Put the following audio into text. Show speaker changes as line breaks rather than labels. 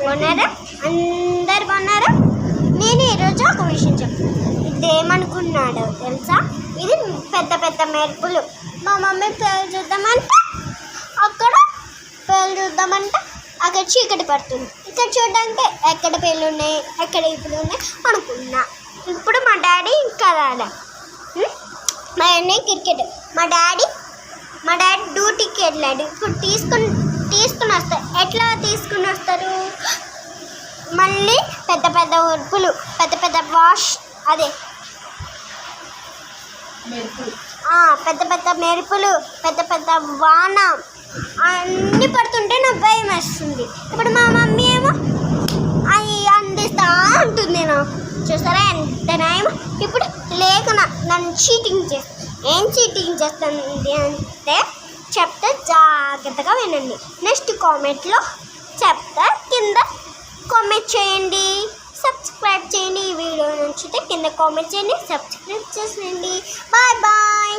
బాగున్నారా? అందరు బాగున్నారా? నేను ఈరోజు ఒక విషయం చెప్తాను. ఇదేమనుకున్నాడో తెలుసా? ఇది పెద్ద పెద్ద మెరుపులు. మా మమ్మీ పేరు చూద్దామంటే అక్కడ చీకటి పడుతుంది. ఇక్కడ చూడడానికి ఎక్కడ పేర్లు ఉన్నాయి, ఎక్కడ ఇప్పుడు ఉన్నాయి అనుకున్నా. ఇప్పుడు మా డాడీ ఇంకా రాడా, మా అన్నయ్య క్రికెట్, మా డాడీ డ్యూటీకి వెళ్ళాడు. ఇప్పుడు తీసుకుని వస్తారు. ఎట్లా తీసుకుని వస్తారు? మళ్ళీ పెద్ద పెద్ద ఉరుపులు, పెద్ద పెద్ద పెద్ద పెద్ద మెరుపులు, పెద్ద పెద్ద వాన అన్నీ పడుతుంటే నాకు భయం వేస్తుంది. ఇప్పుడు మా మమ్మీ ఏమో అది అందిస్తా ఉంటుంది. నాకు చూస్తారా ఎంత నయం. ఇప్పుడు లేకున్నా నన్ను ఏం చీటింగ్ చేస్తుంది అంటే చెప్తే జాగ్రత్తగా వినండి. నెక్స్ట్ కామెంట్లో చెప్తా, కింద కామెంట్ చేయండి, సబ్స్క్రైబ్ చేయండి. ఈ వీడియో నచ్చితే కింద కామెంట్ చేయండి, సబ్స్క్రైబ్ చేసేయండి. Bye bye.